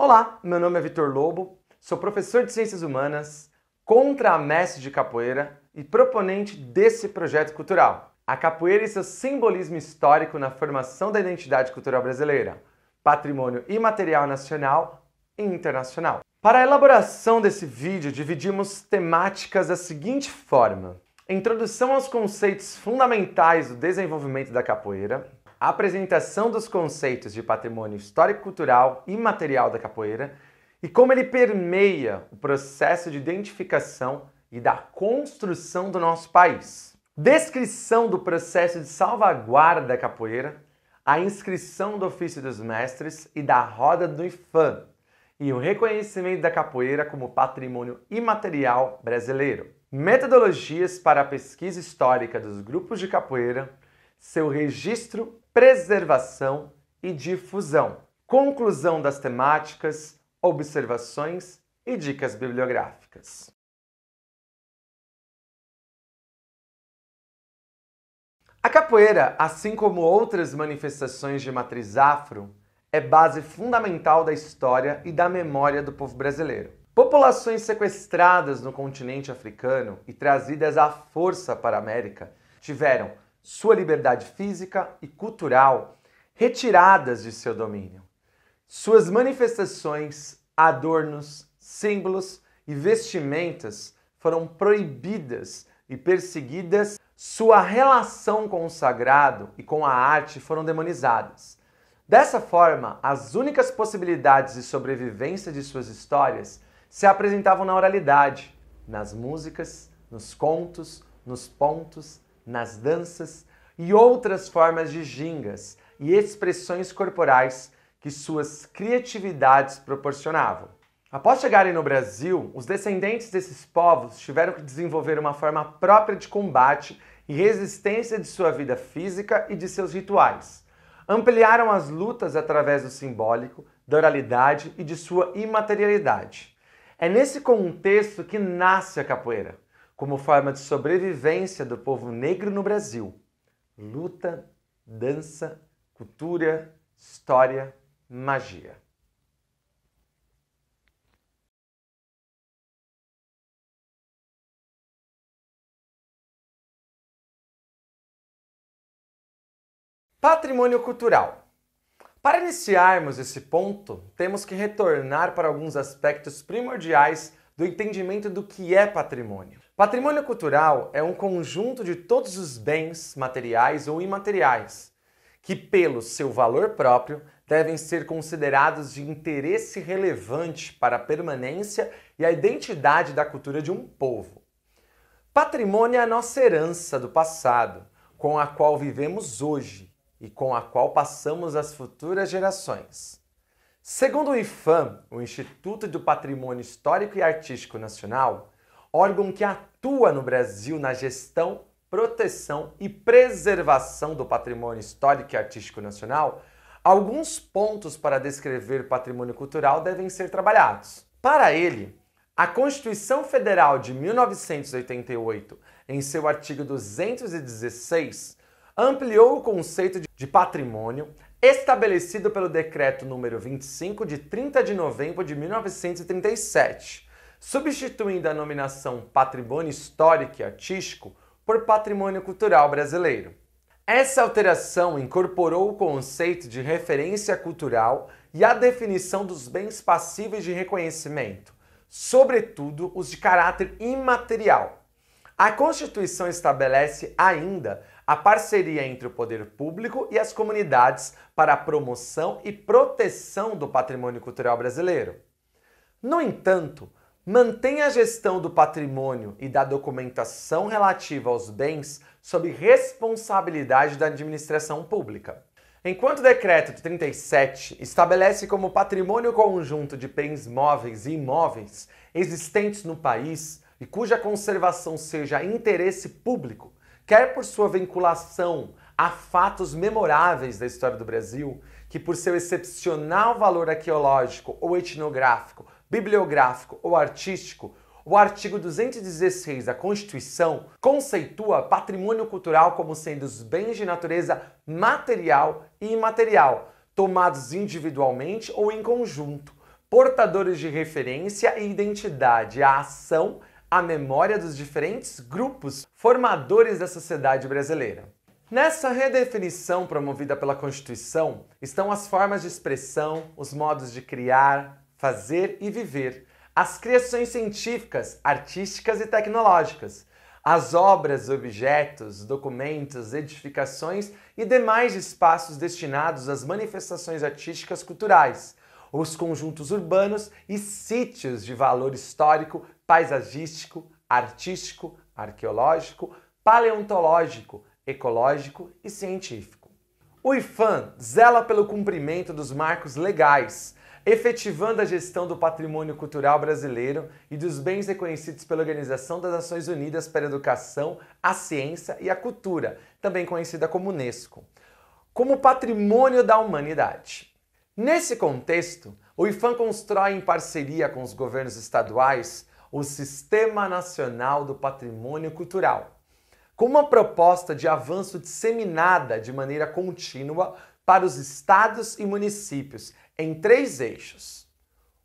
Olá, meu nome é Vitor Lobo, sou professor de Ciências Humanas, contramestre de capoeira e proponente desse projeto cultural. A capoeira e seu simbolismo histórico na formação da identidade cultural brasileira, patrimônio imaterial nacional e internacional. Para a elaboração desse vídeo, dividimos temáticas da seguinte forma: introdução aos conceitos fundamentais do desenvolvimento da capoeira, a apresentação dos conceitos de patrimônio histórico-cultural e material da capoeira e como ele permeia o processo de identificação e da construção do nosso país. Descrição do processo de salvaguarda da capoeira, a inscrição do ofício dos mestres e da roda do IFAM e o reconhecimento da capoeira como patrimônio imaterial brasileiro. Metodologias para a pesquisa histórica dos grupos de capoeira, seu registro, preservação e difusão. Conclusão das temáticas, observações e dicas bibliográficas. A capoeira, assim como outras manifestações de matriz afro, é base fundamental da história e da memória do povo brasileiro. Populações sequestradas no continente africano e trazidas à força para a América tiveram sua liberdade física e cultural retiradas de seu domínio. Suas manifestações, adornos, símbolos e vestimentas foram proibidas e perseguidas. Sua relação com o sagrado e com a arte foram demonizadas. Dessa forma, as únicas possibilidades de sobrevivência de suas histórias se apresentavam na oralidade, nas músicas, nos contos, nos pontos, nas danças e outras formas de gingas e expressões corporais que suas criatividades proporcionavam. Após chegarem no Brasil, os descendentes desses povos tiveram que desenvolver uma forma própria de combate e resistência de sua vida física e de seus rituais. Ampliaram as lutas através do simbólico, da oralidade e de sua imaterialidade. É nesse contexto que nasce a capoeira, como forma de sobrevivência do povo negro no Brasil. Luta, dança, cultura, história, magia. Patrimônio cultural. Para iniciarmos esse ponto, temos que retornar para alguns aspectos primordiais do entendimento do que é patrimônio. Patrimônio cultural é um conjunto de todos os bens materiais ou imateriais que, pelo seu valor próprio, devem ser considerados de interesse relevante para a permanência e a identidade da cultura de um povo. Patrimônio é a nossa herança do passado, com a qual vivemos hoje e com a qual passamos às futuras gerações. Segundo o IFAM, o Instituto do Patrimônio Histórico e Artístico Nacional, órgão que atua no Brasil na gestão, proteção e preservação do patrimônio histórico e artístico nacional, alguns pontos para descrever patrimônio cultural devem ser trabalhados. Para ele, a Constituição Federal de 1988, em seu artigo 216, ampliou o conceito de patrimônio estabelecido pelo Decreto número 25 de 30 de novembro de 1937, substituindo a nominação Patrimônio Histórico e Artístico por Patrimônio Cultural Brasileiro. Essa alteração incorporou o conceito de referência cultural e a definição dos bens passíveis de reconhecimento, sobretudo os de caráter imaterial. A Constituição estabelece ainda a parceria entre o poder público e as comunidades para a promoção e proteção do patrimônio cultural brasileiro. No entanto, mantém a gestão do patrimônio e da documentação relativa aos bens sob responsabilidade da administração pública. Enquanto o Decreto de 37 estabelece como patrimônio o conjunto de bens móveis e imóveis existentes no país e cuja conservação seja interesse público, quer por sua vinculação a fatos memoráveis da história do Brasil, que por seu excepcional valor arqueológico ou etnográfico, bibliográfico ou artístico, o artigo 216 da Constituição conceitua patrimônio cultural como sendo os bens de natureza material e imaterial, tomados individualmente ou em conjunto, portadores de referência e identidade, a ação, a memória dos diferentes grupos formadores da sociedade brasileira. Nessa redefinição promovida pela Constituição estão as formas de expressão, os modos de criar, fazer e viver, as criações científicas, artísticas e tecnológicas, as obras, objetos, documentos, edificações e demais espaços destinados às manifestações artísticas culturais, os conjuntos urbanos e sítios de valor histórico, paisagístico, artístico, arqueológico, paleontológico, ecológico e científico. O IPHAN zela pelo cumprimento dos marcos legais, efetivando a gestão do patrimônio cultural brasileiro e dos bens reconhecidos pela Organização das Nações Unidas para a Educação, a Ciência e a Cultura, também conhecida como Unesco, como patrimônio da humanidade. Nesse contexto, o IPHAN constrói em parceria com os governos estaduais o Sistema Nacional do Patrimônio Cultural, com uma proposta de avanço disseminada de maneira contínua para os estados e municípios em 3 eixos.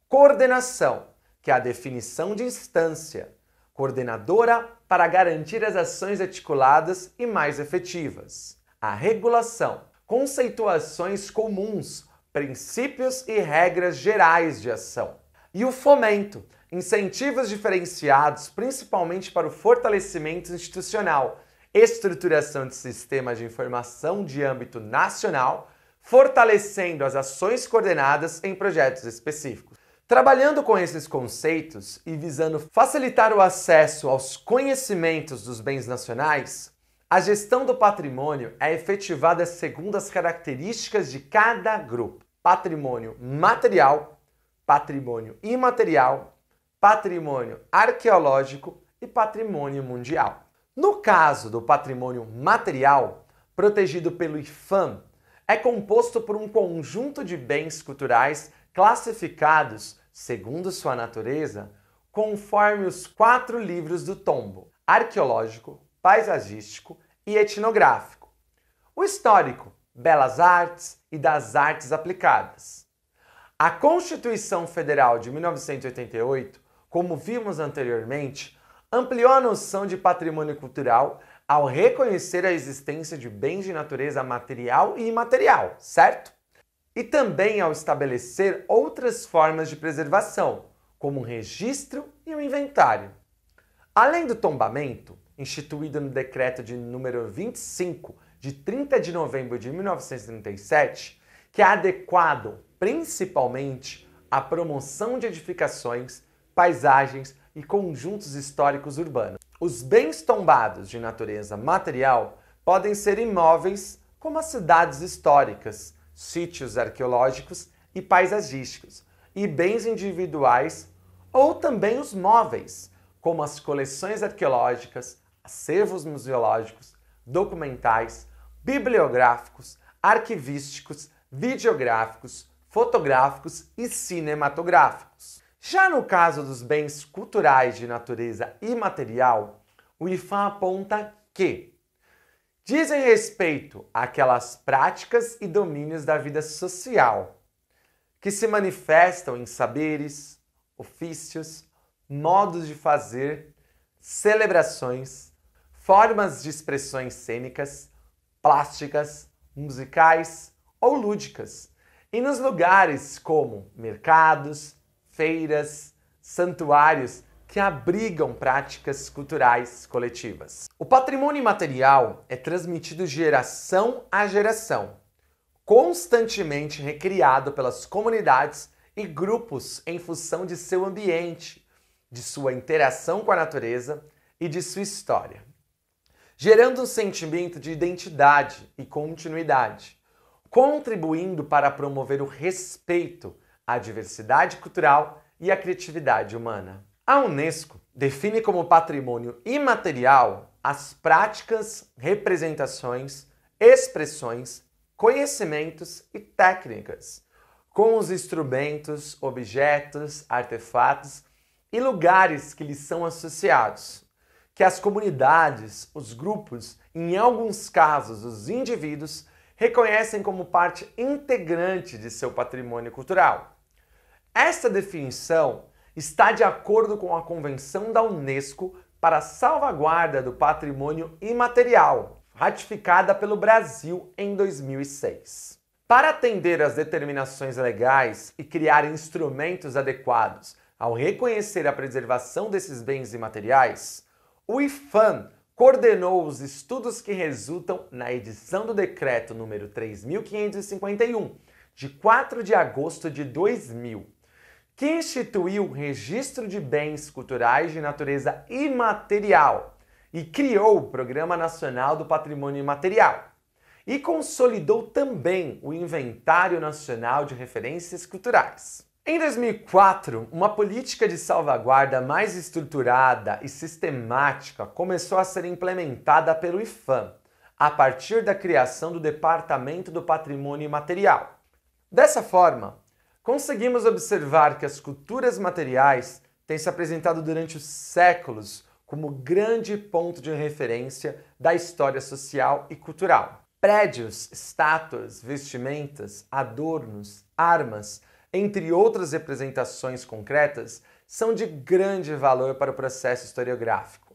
Coordenação, que é a definição de instância, coordenadora para garantir as ações articuladas e mais efetivas. A regulação, conceituações comuns, princípios e regras gerais de ação. E o fomento, incentivos diferenciados principalmente para o fortalecimento institucional, estruturação de sistemas de informação de âmbito nacional, fortalecendo as ações coordenadas em projetos específicos. Trabalhando com esses conceitos e visando facilitar o acesso aos conhecimentos dos bens nacionais, a gestão do patrimônio é efetivada segundo as características de cada grupo: patrimônio material, patrimônio imaterial, patrimônio arqueológico e patrimônio mundial. No caso do patrimônio material, protegido pelo IPHAN, é composto por um conjunto de bens culturais classificados, segundo sua natureza, conforme os 4 livros do tombo: arqueológico, paisagístico e etnográfico. O histórico, belas artes e das artes aplicadas. A Constituição Federal de 1988, como vimos anteriormente, ampliou a noção de patrimônio cultural ao reconhecer a existência de bens de natureza material e imaterial, certo? E também ao estabelecer outras formas de preservação, como um registro e um inventário. Além do tombamento, instituído no decreto de número 25, de 30 de novembro de 1937, que é adequado principalmente à promoção de edificações, paisagens e conjuntos históricos urbanos. Os bens tombados de natureza material podem ser imóveis, como as cidades históricas, sítios arqueológicos e paisagísticos, e bens individuais, ou também os móveis, como as coleções arqueológicas, acervos museológicos, documentais, bibliográficos, arquivísticos, videográficos, fotográficos e cinematográficos. Já no caso dos bens culturais de natureza imaterial, o IPHAN aponta que dizem respeito àquelas práticas e domínios da vida social, que se manifestam em saberes, ofícios, modos de fazer, celebrações, formas de expressões cênicas, plásticas, musicais ou lúdicas, e nos lugares como mercados, feiras, santuários que abrigam práticas culturais coletivas. O patrimônio imaterial é transmitido de geração a geração, constantemente recriado pelas comunidades e grupos em função de seu ambiente, de sua interação com a natureza e de sua história, gerando um sentimento de identidade e continuidade, contribuindo para promover o respeito à diversidade cultural e à criatividade humana. A Unesco define como patrimônio imaterial as práticas, representações, expressões, conhecimentos e técnicas, com os instrumentos, objetos, artefatos e lugares que lhes são associados, que as comunidades, os grupos, em alguns casos os indivíduos, reconhecem como parte integrante de seu patrimônio cultural. Esta definição está de acordo com a Convenção da Unesco para a Salvaguarda do Patrimônio Imaterial, ratificada pelo Brasil em 2006. Para atender às determinações legais e criar instrumentos adequados ao reconhecer a preservação desses bens imateriais, o IPHAN coordenou os estudos que resultam na edição do Decreto número 3.551, de 4 de agosto de 2000, que instituiu o Registro de Bens Culturais de Natureza Imaterial e criou o Programa Nacional do Patrimônio Imaterial, e consolidou também o Inventário Nacional de Referências Culturais. Em 2004, uma política de salvaguarda mais estruturada e sistemática começou a ser implementada pelo IPHAN, a partir da criação do Departamento do Patrimônio Imaterial. Dessa forma, conseguimos observar que as culturas materiais têm se apresentado durante os séculos como grande ponto de referência da história social e cultural. Prédios, estátuas, vestimentas, adornos, armas, entre outras representações concretas, são de grande valor para o processo historiográfico.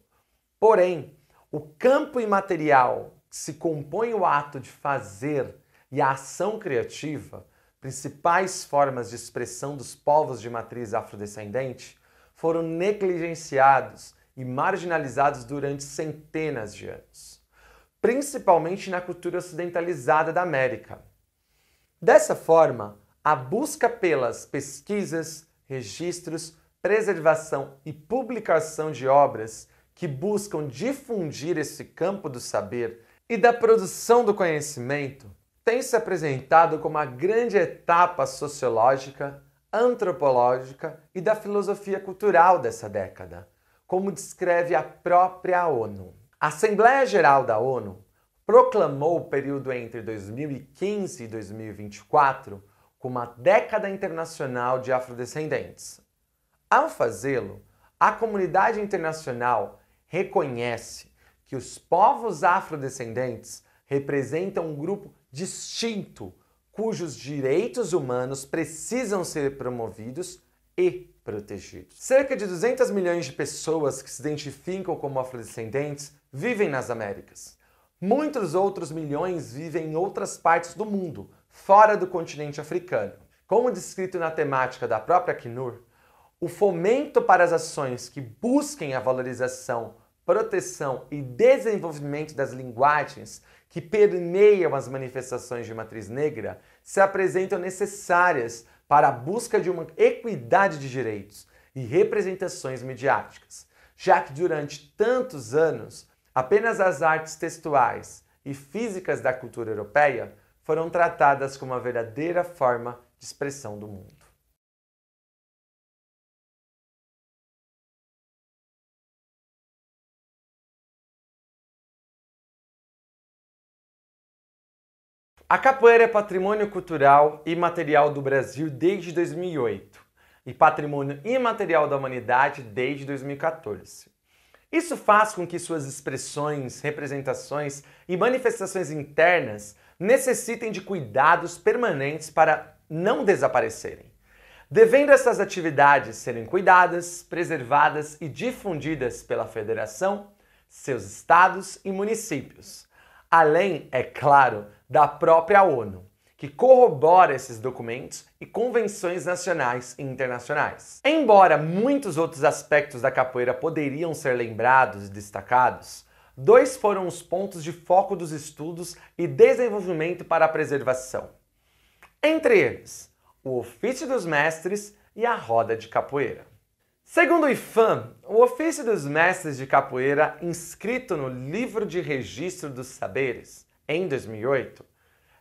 Porém, o campo imaterial que se compõe o ato de fazer e a ação criativa, principais formas de expressão dos povos de matriz afrodescendente, foram negligenciados e marginalizados durante centenas de anos, principalmente na cultura ocidentalizada da América. Dessa forma, a busca pelas pesquisas, registros, preservação e publicação de obras que buscam difundir esse campo do saber e da produção do conhecimento tem se apresentado como a grande etapa sociológica, antropológica e da filosofia cultural dessa década, como descreve a própria ONU. A Assembleia Geral da ONU proclamou o período entre 2015 e 2024 como a década internacional de afrodescendentes. Ao fazê-lo, a comunidade internacional reconhece que os povos afrodescendentes representam um grupo distinto, cujos direitos humanos precisam ser promovidos e protegidos. Cerca de 200 milhões de pessoas que se identificam como afrodescendentes vivem nas Américas. Muitos outros milhões vivem em outras partes do mundo, fora do continente africano. Como descrito na temática da própria Acnur, o fomento para as ações que busquem a valorização, proteção e desenvolvimento das linguagens que permeiam as manifestações de matriz negra se apresentam necessárias para a busca de uma equidade de direitos e representações midiáticas, já que durante tantos anos apenas as artes textuais e físicas da cultura europeia foram tratadas como a verdadeira forma de expressão do mundo. A capoeira é patrimônio cultural e imaterial do Brasil desde 2008 e patrimônio imaterial da humanidade desde 2014. Isso faz com que suas expressões, representações e manifestações internas necessitem de cuidados permanentes para não desaparecerem, devendo essas atividades serem cuidadas, preservadas e difundidas pela Federação, seus estados e municípios, além, é claro, da própria ONU, que corrobora esses documentos e convenções nacionais e internacionais. Embora muitos outros aspectos da capoeira poderiam ser lembrados e destacados, dois foram os pontos de foco dos estudos e desenvolvimento para a preservação. Entre eles, o ofício dos mestres e a roda de capoeira. Segundo o IPHAN, o ofício dos mestres de capoeira, inscrito no Livro de Registro dos Saberes, em 2008,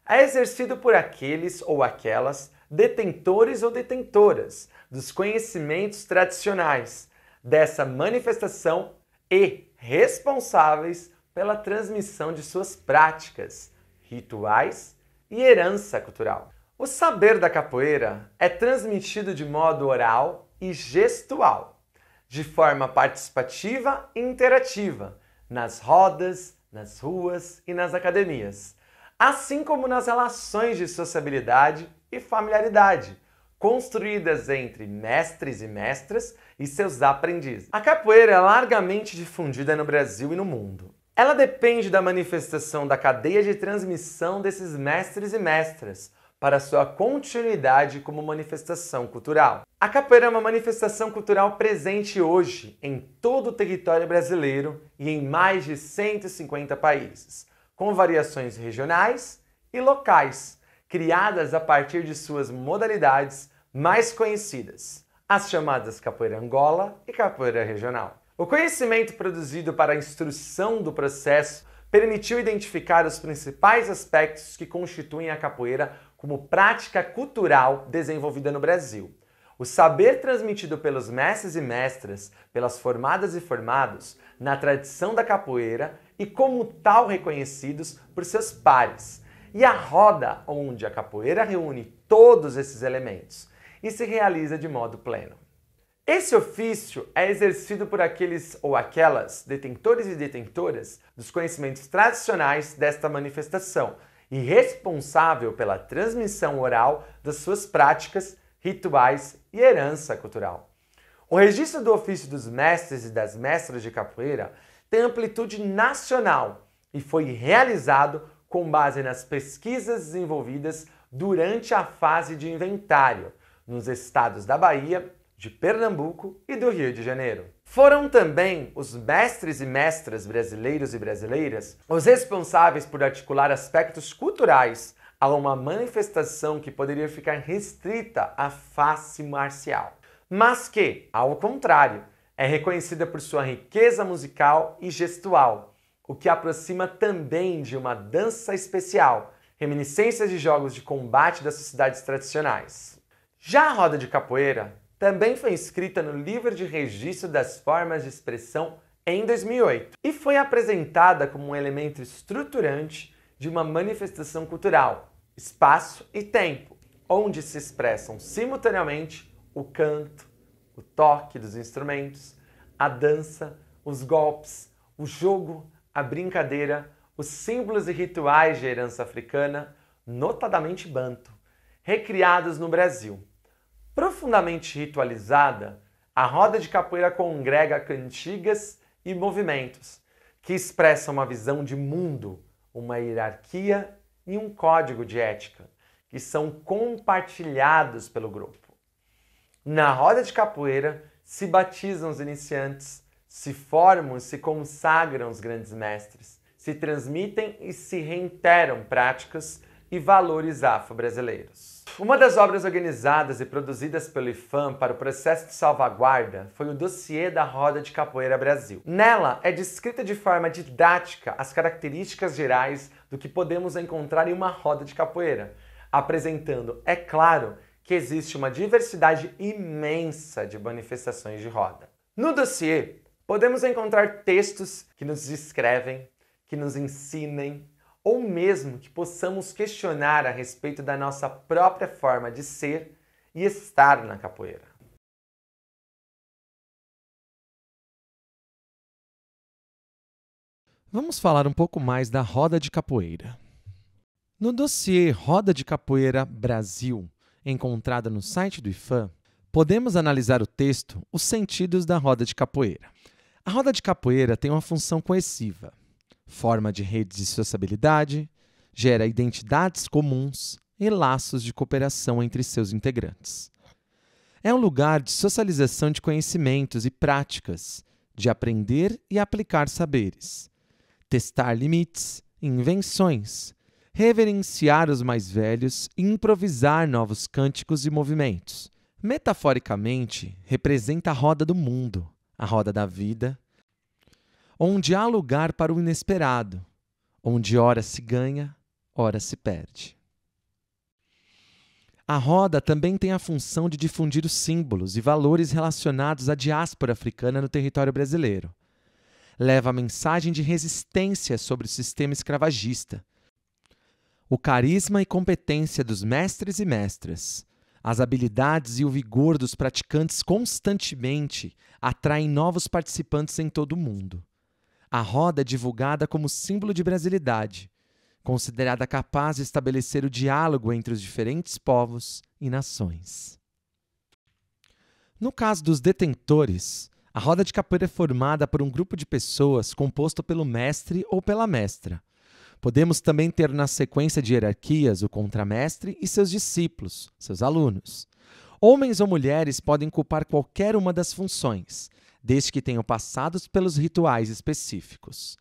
é exercido por aqueles ou aquelas detentores ou detentoras dos conhecimentos tradicionais dessa manifestação e responsáveis pela transmissão de suas práticas, rituais e herança cultural. O saber da capoeira é transmitido de modo oral e gestual, de forma participativa e interativa, nas rodas, nas ruas e nas academias, assim como nas relações de sociabilidade e familiaridade, construídas entre mestres e mestras e seus aprendizes. A capoeira é largamente difundida no Brasil e no mundo. Ela depende da manifestação da cadeia de transmissão desses mestres e mestras para sua continuidade como manifestação cultural. A capoeira é uma manifestação cultural presente hoje em todo o território brasileiro e em mais de 150 países, com variações regionais e locais, criadas a partir de suas modalidades mais conhecidas, as chamadas capoeira Angola e capoeira regional. O conhecimento produzido para a instrução do processo permitiu identificar os principais aspectos que constituem a capoeira como prática cultural desenvolvida no Brasil. O saber transmitido pelos mestres e mestras, pelas formadas e formados, na tradição da capoeira e como tal reconhecidos por seus pares. E a roda onde a capoeira reúne todos esses elementos e se realiza de modo pleno. Esse ofício é exercido por aqueles ou aquelas detentores e detentoras dos conhecimentos tradicionais desta manifestação e responsável pela transmissão oral das suas práticas, rituais e herança cultural. O registro do ofício dos mestres e das mestras de capoeira tem amplitude nacional e foi realizado com base nas pesquisas desenvolvidas durante a fase de inventário nos estados da Bahia, de Pernambuco e do Rio de Janeiro. Foram também os mestres e mestras brasileiros e brasileiras os responsáveis por articular aspectos culturais a uma manifestação que poderia ficar restrita à face marcial, mas que, ao contrário, é reconhecida por sua riqueza musical e gestual, o que aproxima também de uma dança especial, reminiscências de jogos de combate das sociedades tradicionais. Já a roda de capoeira também foi inscrita no Livro de Registro das Formas de Expressão em 2008 e foi apresentada como um elemento estruturante de uma manifestação cultural, espaço e tempo, onde se expressam simultaneamente o canto, o toque dos instrumentos, a dança, os golpes, o jogo, a brincadeira, os símbolos e rituais de herança africana, notadamente banto, recriados no Brasil. Profundamente ritualizada, a roda de capoeira congrega cantigas e movimentos que expressam uma visão de mundo, uma hierarquia e um código de ética que são compartilhados pelo grupo. Na roda de capoeira se batizam os iniciantes, se formam e se consagram os grandes mestres, se transmitem e se reiteram práticas e valores afro-brasileiros. Uma das obras organizadas e produzidas pelo IFAM para o processo de salvaguarda foi o Dossiê da Roda de Capoeira Brasil. Nela é descrita de forma didática as características gerais do que podemos encontrar em uma roda de capoeira, apresentando, é claro, que existe uma diversidade imensa de manifestações de roda. No dossiê, podemos encontrar textos que nos descrevem, que nos ensinem, ou mesmo que possamos questionar a respeito da nossa própria forma de ser e estar na capoeira. Vamos falar um pouco mais da roda de capoeira. No dossiê Roda de Capoeira Brasil, encontrada no site do IFAM, podemos analisar o texto Os Sentidos da Roda de Capoeira. A roda de capoeira tem uma função coesiva. Forma de redes de sociabilidade, gera identidades comuns e laços de cooperação entre seus integrantes. É um lugar de socialização de conhecimentos e práticas, de aprender e aplicar saberes, testar limites e invenções, reverenciar os mais velhos e improvisar novos cânticos e movimentos. Metaforicamente, representa a roda do mundo, a roda da vida, onde há lugar para o inesperado, onde ora se ganha, ora se perde. A roda também tem a função de difundir os símbolos e valores relacionados à diáspora africana no território brasileiro. Leva a mensagem de resistência sobre o sistema escravagista, o carisma e competência dos mestres e mestras, as habilidades e o vigor dos praticantes constantemente atraem novos participantes em todo o mundo. A roda é divulgada como símbolo de brasilidade, considerada capaz de estabelecer o diálogo entre os diferentes povos e nações. No caso dos detentores, a roda de capoeira é formada por um grupo de pessoas composto pelo mestre ou pela mestra. Podemos também ter na sequência de hierarquias o contramestre e seus discípulos, seus alunos. Homens ou mulheres podem ocupar qualquer uma das funções, desde que tenham passado pelos rituais específicos.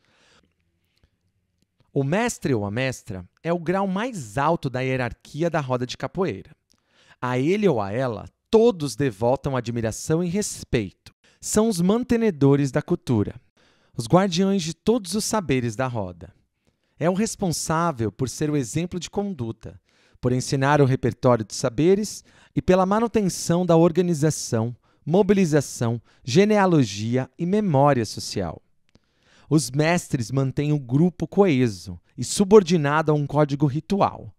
O mestre ou a mestra é o grau mais alto da hierarquia da roda de capoeira. A ele ou a ela, todos devotam admiração e respeito. São os mantenedores da cultura, os guardiões de todos os saberes da roda. É o responsável por ser o exemplo de conduta, por ensinar o repertório de saberes e pela manutenção da organização, mobilização, genealogia e memória social. Os mestres mantêm o grupo coeso e subordinado a um código ritual,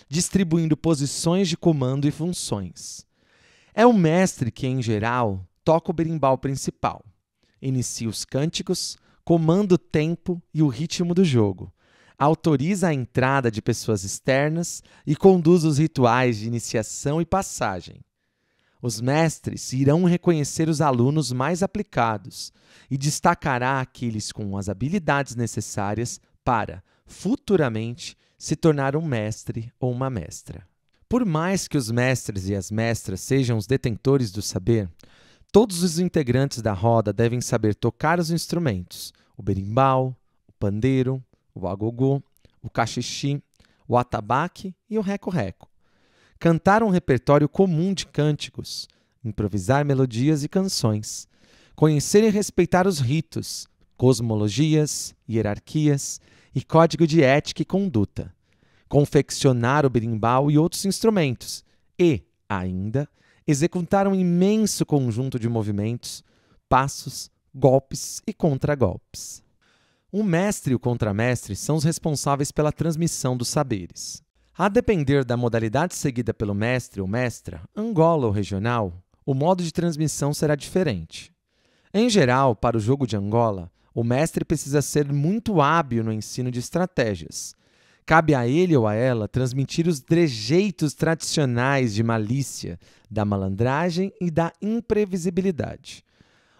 distribuindo posições de comando e funções. É o mestre que, em geral, toca o berimbau principal, inicia os cânticos, comanda o tempo e o ritmo do jogo, autoriza a entrada de pessoas externas e conduz os rituais de iniciação e passagem. Os mestres irão reconhecer os alunos mais aplicados e destacará aqueles com as habilidades necessárias para, futuramente, se tornar um mestre ou uma mestra. Por mais que os mestres e as mestras sejam os detentores do saber, todos os integrantes da roda devem saber tocar os instrumentos, o berimbau, o pandeiro, o agogô, o cachixi, o atabaque e o reco-reco. Cantar um repertório comum de cânticos, improvisar melodias e canções, conhecer e respeitar os ritos, cosmologias, hierarquias e código de ética e conduta, confeccionar o berimbau e outros instrumentos e, ainda, executar um imenso conjunto de movimentos, passos, golpes e contragolpes. O mestre e o contramestre são os responsáveis pela transmissão dos saberes. A depender da modalidade seguida pelo mestre ou mestra, Angola ou regional, o modo de transmissão será diferente. Em geral, para o jogo de Angola, o mestre precisa ser muito hábil no ensino de estratégias. Cabe a ele ou a ela transmitir os trejeitos tradicionais de malícia, da malandragem e da imprevisibilidade.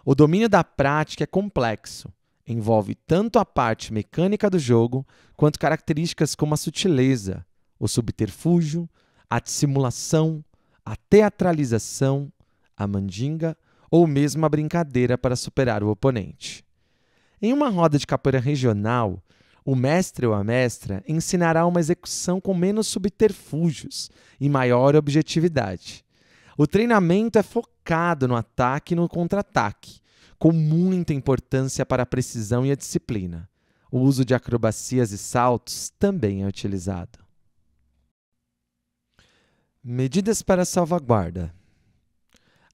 O domínio da prática é complexo. Envolve tanto a parte mecânica do jogo, quanto características como a sutileza, o subterfúgio, a dissimulação, a teatralização, a mandinga ou mesmo a brincadeira para superar o oponente. Em uma roda de capoeira regional, o mestre ou a mestra ensinará uma execução com menos subterfúgios e maior objetividade. O treinamento é focado no ataque e no contra-ataque, com muita importância para a precisão e a disciplina. O uso de acrobacias e saltos também é utilizado. Medidas para a salvaguarda.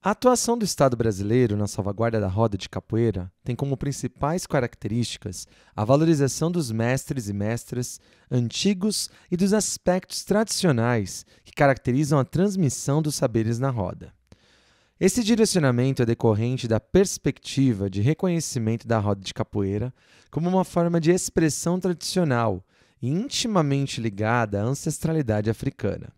A atuação do Estado brasileiro na salvaguarda da roda de capoeira tem como principais características a valorização dos mestres e mestras antigos e dos aspectos tradicionais que caracterizam a transmissão dos saberes na roda. Esse direcionamento é decorrente da perspectiva de reconhecimento da roda de capoeira como uma forma de expressão tradicional e intimamente ligada à ancestralidade africana,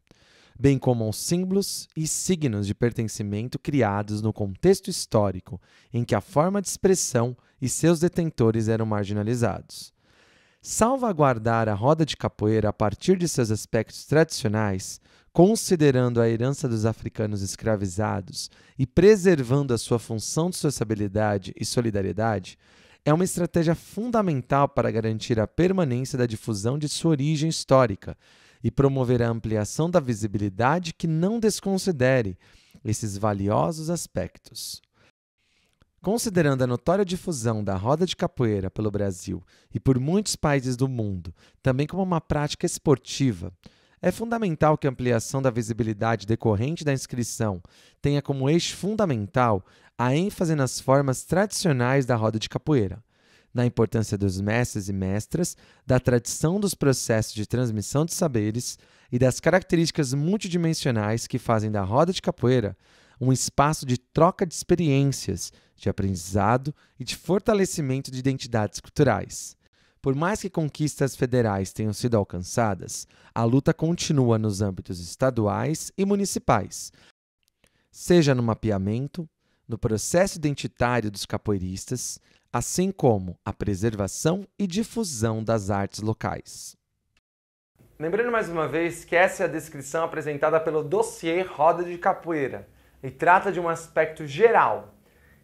bem como aos símbolos e signos de pertencimento criados no contexto histórico em que a forma de expressão e seus detentores eram marginalizados. Salvaguardar a roda de capoeira a partir de seus aspectos tradicionais, considerando a herança dos africanos escravizados e preservando a sua função de sociabilidade e solidariedade, é uma estratégia fundamental para garantir a permanência da difusão de sua origem histórica e promover a ampliação da visibilidade que não desconsidere esses valiosos aspectos. Considerando a notória difusão da roda de capoeira pelo Brasil e por muitos países do mundo, também como uma prática esportiva, é fundamental que a ampliação da visibilidade decorrente da inscrição tenha como eixo fundamental a ênfase nas formas tradicionais da roda de capoeira, na importância dos mestres e mestras, da tradição dos processos de transmissão de saberes e das características multidimensionais que fazem da roda de capoeira um espaço de troca de experiências, de aprendizado e de fortalecimento de identidades culturais. Por mais que conquistas federais tenham sido alcançadas, a luta continua nos âmbitos estaduais e municipais, seja no mapeamento, no processo identitário dos capoeiristas, assim como a preservação e difusão das artes locais. Lembrando mais uma vez que essa é a descrição apresentada pelo dossiê Roda de Capoeira e trata de um aspecto geral.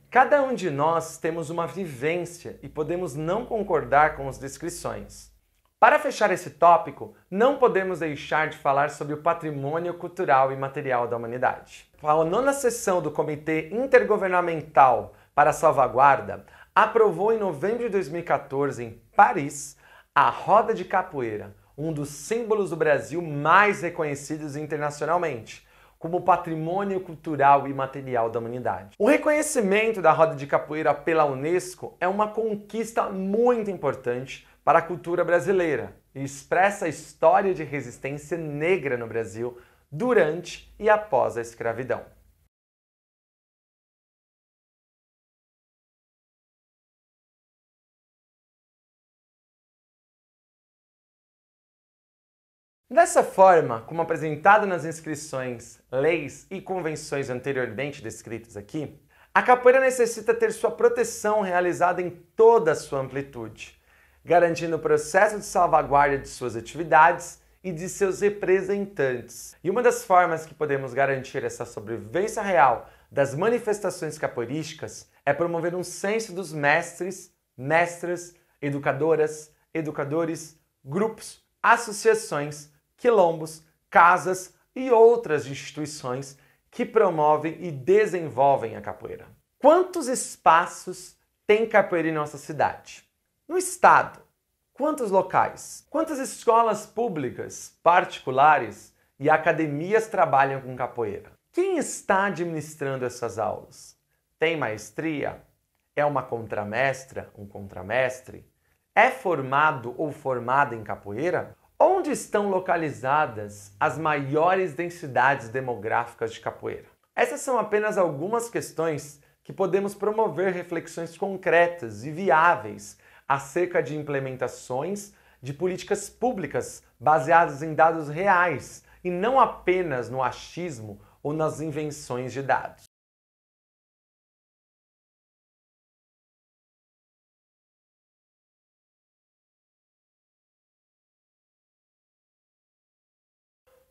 Cada um de nós temos uma vivência e podemos não concordar com as descrições. Para fechar esse tópico, não podemos deixar de falar sobre o patrimônio cultural e material da humanidade. A 9ª sessão do Comitê Intergovernamental para a Salvaguarda aprovou em novembro de 2014, em Paris, a Roda de Capoeira, um dos símbolos do Brasil mais reconhecidos internacionalmente, como patrimônio cultural e material da humanidade. O reconhecimento da Roda de Capoeira pela Unesco é uma conquista muito importante para a cultura brasileira e expressa a história de resistência negra no Brasil durante e após a escravidão. Dessa forma, como apresentado nas inscrições, leis e convenções anteriormente descritas aqui, a capoeira necessita ter sua proteção realizada em toda a sua amplitude, garantindo o processo de salvaguarda de suas atividades e de seus representantes. E uma das formas que podemos garantir essa sobrevivência real das manifestações capoeirísticas é promover um senso dos mestres, mestras, educadoras, educadores, grupos, associações, quilombos, casas e outras instituições que promovem e desenvolvem a capoeira. Quantos espaços tem capoeira em nossa cidade? No estado, quantos locais? Quantas escolas públicas, particulares e academias trabalham com capoeira? Quem está administrando essas aulas? Tem maestria? É uma contramestra, um contramestre? É formado ou formada em capoeira? Onde estão localizadas as maiores densidades demográficas de capoeira? Essas são apenas algumas questões que podemos promover reflexões concretas e viáveis acerca de implementações de políticas públicas baseadas em dados reais e não apenas no achismo ou nas invenções de dados.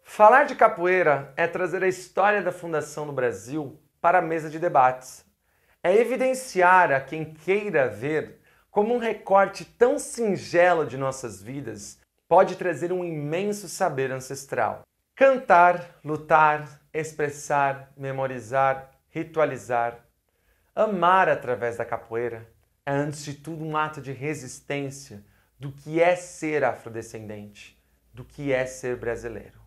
Falar de capoeira é trazer a história da fundação do Brasil para a mesa de debates. É evidenciar a quem queira ver como um recorte tão singelo de nossas vidas pode trazer um imenso saber ancestral. Cantar, lutar, expressar, memorizar, ritualizar, amar através da capoeira é antes de tudo um ato de resistência do que é ser afrodescendente, do que é ser brasileiro.